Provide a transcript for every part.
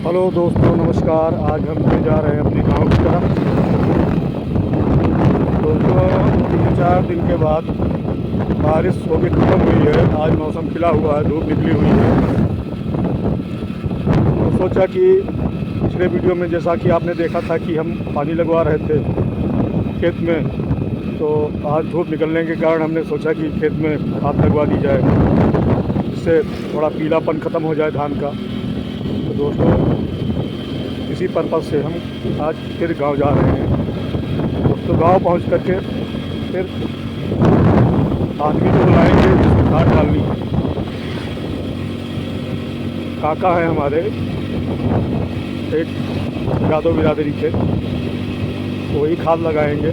Hello दोस्तों, नमस्कार। आज हम फिर जा रहे हैं अपने गांव की तरफ। दोस्तों, 3-4 दिन के बाद बारिश हो के ख़त्म हुई है। आज मौसम खिला हुआ है, धूप निकली हुई है। तो सोचा कि पिछले वीडियो में जैसा कि आपने देखा था कि हम पानी लगवा रहे थे खेत में, तो आज धूप निकलने के कारण हमने सोचा कि खेत में खाद लगवा दी जाए, इससे थोड़ा पीलापन ख़त्म हो जाए धान का। तो दोस्तों, इसी पर्पज़ से हम आज फिर गांव जा रहे हैं। दोस्तों, गांव पहुंच करके फिर आदमी को बुलाएंगे जिसको खाद डालनी है। काका है हमारे, एक यादव बिरादरी के, तो वही खाद लगाएंगे।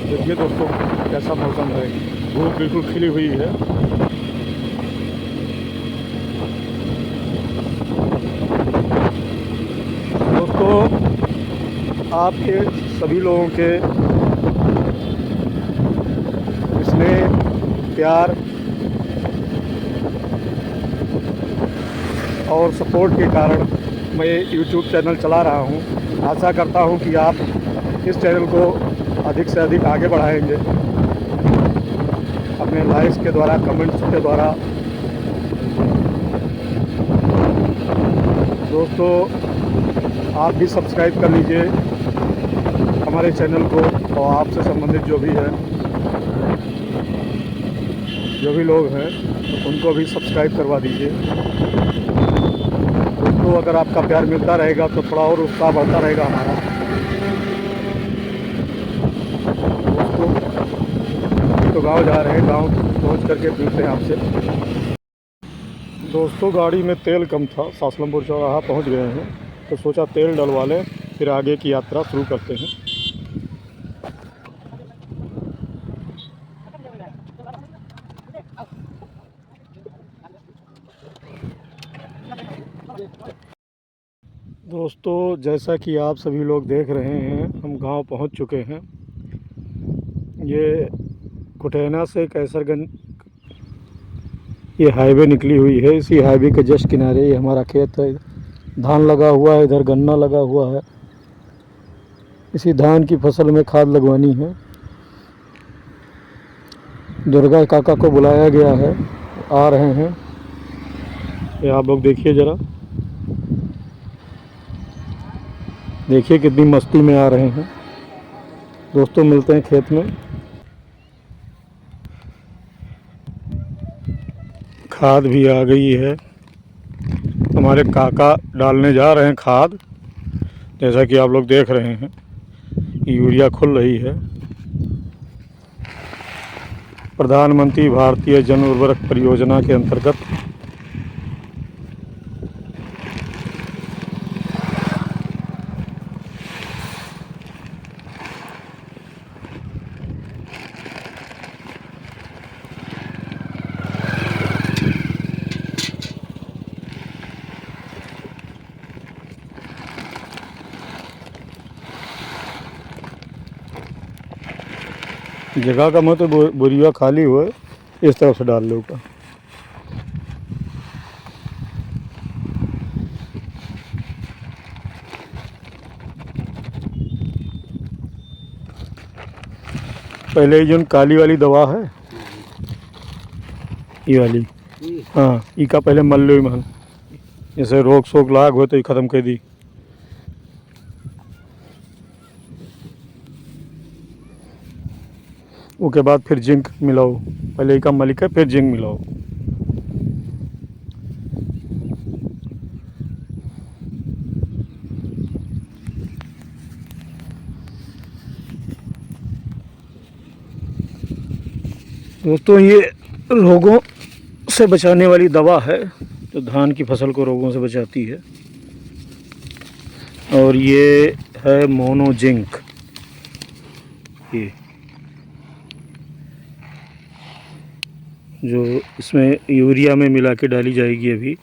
देखिए दोस्तों, कैसा मौसम है, धूप बिल्कुल खिली हुई है। दोस्तों, आपके सभी लोगों के स्नेह, प्यार और सपोर्ट के कारण मैं YouTube चैनल चला रहा हूं। आशा करता हूं कि आप इस चैनल को अधिक से अधिक आगे बढ़ाएंगे अपने लाइक्स के द्वारा, कमेंट्स के द्वारा। दोस्तों, आप भी सब्सक्राइब कर लीजिए हमारे चैनल को, और आपसे संबंधित जो भी लोग हैं उनको भी सब्सक्राइब करवा दीजिए। दोस्तों, अगर आपका प्यार मिलता रहेगा तो थोड़ा और उत्साह बढ़ता रहेगा हमारा। तो गांव जा रहे हैं, गांव पहुंच करके मिलते हैं आपसे। दोस्तों, गाड़ी में तेल कम था, सासलमपुर चौराहा पहुंच गए हैं, तो सोचा तेल डलवा लें, फिर आगे की यात्रा शुरू करते हैं। दोस्तों, जैसा कि आप सभी लोग देख रहे हैं, हम गांव पहुंच चुके हैं। ये कुटेना से कैसरगंज ये हाईवे निकली हुई है। इसी हाईवे के जस्ट किनारे ये हमारा खेत है। धान लगा हुआ है, इधर गन्ना लगा हुआ है। इसी धान की फसल में खाद लगवानी है। दुर्गा काका को बुलाया गया है, आ रहे हैं। ये आप लोग देखिए ज़रा, देखिए कितनी मस्ती में आ रहे हैं। दोस्तों, मिलते हैं खेत में। खाद भी आ गई है, हमारे काका डालने जा रहे हैं खाद। जैसा कि आप लोग देख रहे हैं, यूरिया खुल रही है। प्रधानमंत्री भारतीय जन उर्वरक परियोजना के अंतर्गत जगह का मत बोरिया खाली हुआ, इस तरफ से डाल लो ऊपर। पहले ही जो काली वाली दवा है, ये वाली, हाँ, इसका पहले मल लो मान, जैसे रोग सोग लाग हो तो ये ख़त्म कर दी। उसके बाद फिर जिंक मिलाओ, पहले इसका मलिक है, फिर जिंक मिलाओ। दोस्तों, ये रोगों से बचाने वाली दवा है, जो धान की फसल को रोगों से बचाती है। और ये है मोनो जिंक, ये जो इसमें यूरिया में मिला के डाली जाएगी अभी।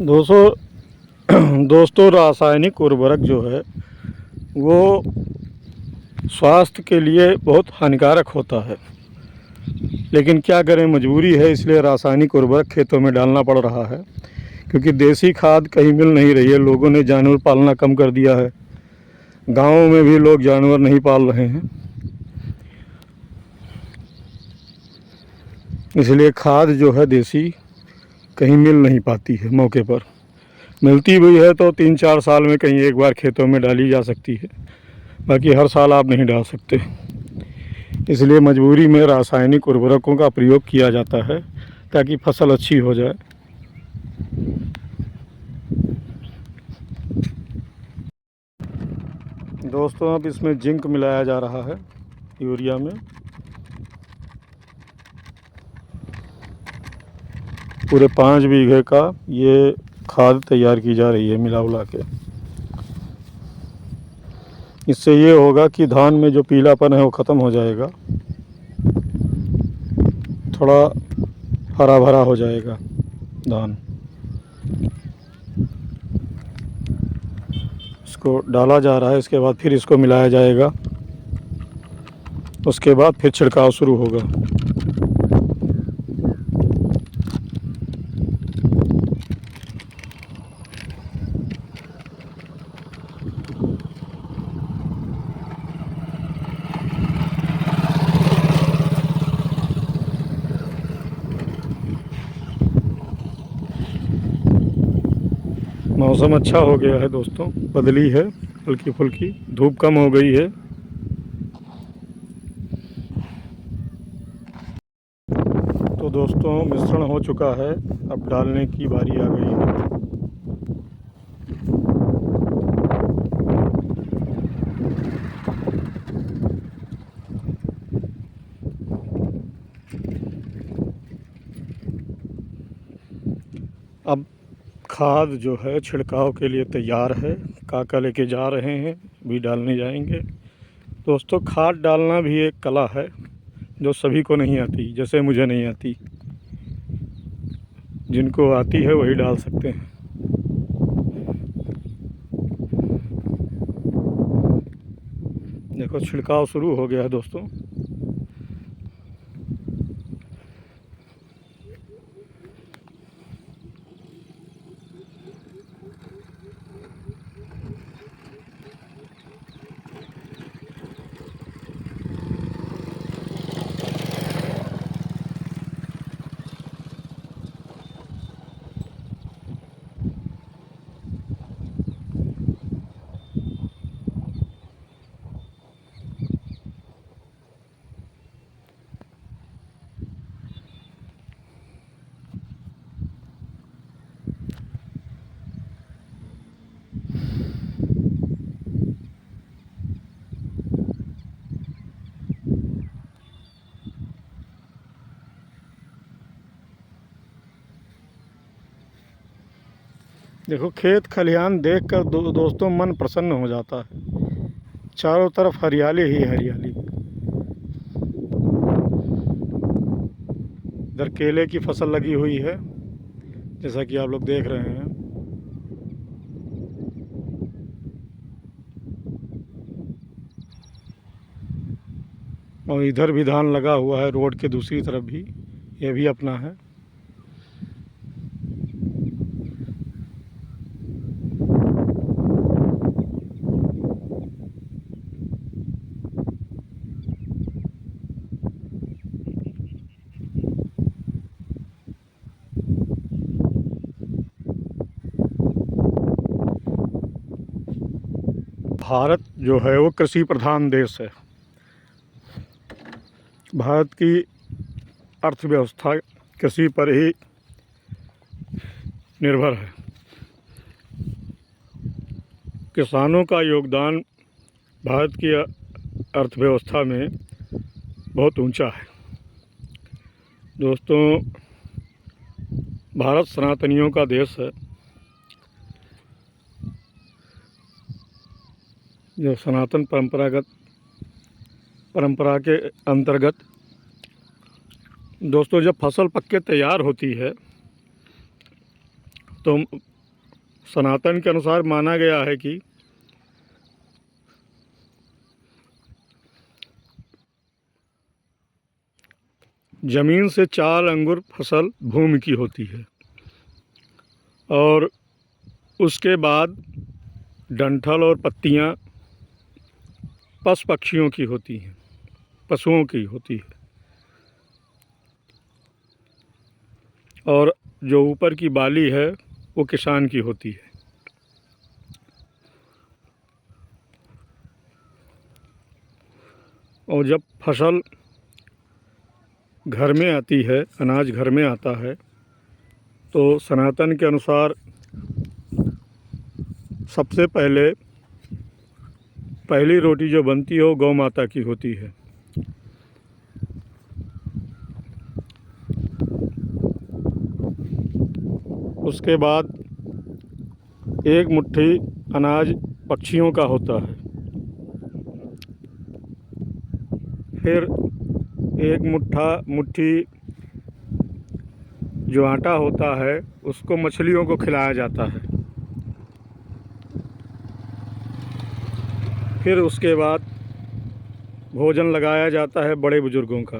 दोस्तों रासायनिक उर्वरक जो है वो स्वास्थ्य के लिए बहुत हानिकारक होता है, लेकिन क्या करें, मजबूरी है, इसलिए रासायनिक उर्वरक खेतों में डालना पड़ रहा है। क्योंकि देसी खाद कहीं मिल नहीं रही है, लोगों ने जानवर पालना कम कर दिया है, गाँवों में भी लोग जानवर नहीं पाल रहे हैं, इसलिए खाद जो है देसी कहीं मिल नहीं पाती है मौके पर। मिलती भी है तो 3-4 साल में कहीं एक बार खेतों में डाली जा सकती है, बाकी हर साल आप नहीं डाल सकते। इसलिए मजबूरी में रासायनिक उर्वरकों का प्रयोग किया जाता है ताकि फसल अच्छी हो जाए। दोस्तों अब इसमें जिंक मिलाया जा रहा है यूरिया में। पूरे 5 बीघे का ये खाद तैयार की जा रही है मिला उला के। इससे ये होगा कि धान में जो पीलापन है वो ख़त्म हो जाएगा, थोड़ा हरा भरा हो जाएगा धान। इसको डाला जा रहा है, इसके बाद फिर इसको मिलाया जाएगा, उसके बाद फिर छिड़काव शुरू होगा। मौसम अच्छा हो गया है दोस्तों, बदली है, हल्की फुल्की धूप कम हो गई है। तो दोस्तों मिश्रण हो चुका है, अब डालने की बारी आ गई है। अब खाद जो है छिड़काव के लिए तैयार है, काका लेके जा रहे हैं, भी डालने जाएंगे। दोस्तों खाद डालना भी एक कला है जो सभी को नहीं आती, जैसे मुझे नहीं आती। जिनको आती है वही डाल सकते हैं। देखो छिड़काव शुरू हो गया है दोस्तों। देखो खेत खलिहान देखकर दोस्तों मन प्रसन्न हो जाता है। चारों तरफ हरियाली ही हरियाली। इधर केले की फसल लगी हुई है, जैसा कि आप लोग देख रहे हैं। और इधर भी धान लगा हुआ है, रोड के दूसरी तरफ भी, ये भी अपना है। भारत जो है वो कृषि प्रधान देश है। भारत की अर्थव्यवस्था कृषि पर ही निर्भर है। किसानों का योगदान भारत की अर्थव्यवस्था में बहुत ऊंचा है। दोस्तों भारत सनातनियों का देश है, जो सनातन परंपरा के अंतर्गत दोस्तों जब फसल पक के तैयार होती है तो सनातन के अनुसार माना गया है कि ज़मीन से 4 अंगुर फसल भूमि की होती है और उसके बाद डंठल और पत्तियां पशु पक्षियों की होती हैं, पशुओं की होती है, और जो ऊपर की बाली है वो किसान की होती है। और जब फसल घर में आती है, अनाज घर में आता है, तो सनातन के अनुसार सबसे पहली रोटी जो बनती है वो गौ माता की होती है। उसके बाद एक मुट्ठी अनाज पक्षियों का होता है, फिर एक मुट्ठी जो आटा होता है उसको मछलियों को खिलाया जाता है। फिर उसके बाद भोजन लगाया जाता है बड़े बुजुर्गों का।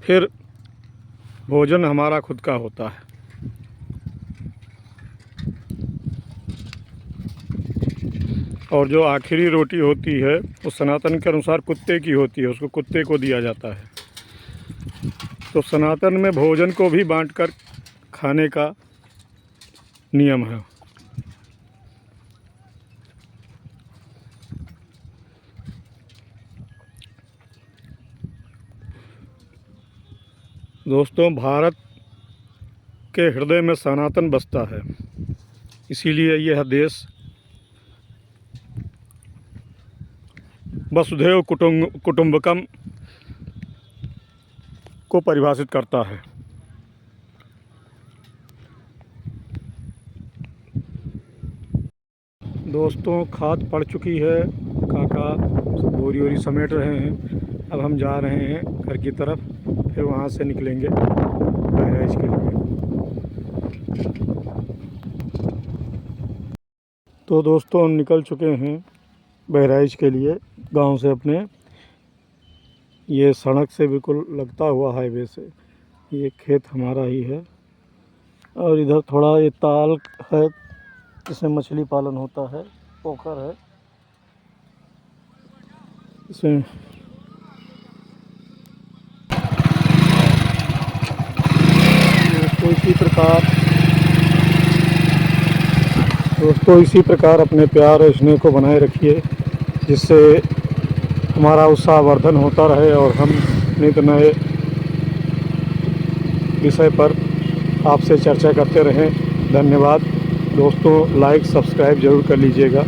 फिर भोजन हमारा खुद का होता है। और जो आखिरी रोटी होती है वो सनातन के अनुसार कुत्ते की होती है, उसको कुत्ते को दिया जाता है। तो सनातन में भोजन को भी बांटकर खाने का नियम है। दोस्तों, भारत के हृदय में सनातन बसता है, इसीलिए यह देश वसुधैव कुटुंबकम को परिभाषित करता है। दोस्तों, खाद पड़ चुकी है, काका बोरी वोरी समेट रहे हैं। अब हम जा रहे हैं घर की तरफ, फिर वहाँ से निकलेंगे बहराइच के लिए। तो दोस्तों, हम निकल चुके हैं बहराइच के लिए गांव से अपने। ये सड़क से बिल्कुल लगता हुआ हाईवे से ये खेत हमारा ही है, और इधर थोड़ा ये ताल है जिसमें मछली पालन होता है, पोखर है इसमें। दोस्तों इसी प्रकार अपने प्यार और स्नेह को बनाए रखिए, जिससे हमारा उत्साहवर्धन होता रहे और हम नित नए विषय पर आपसे चर्चा करते रहें। धन्यवाद दोस्तों, लाइक सब्सक्राइब ज़रूर कर लीजिएगा।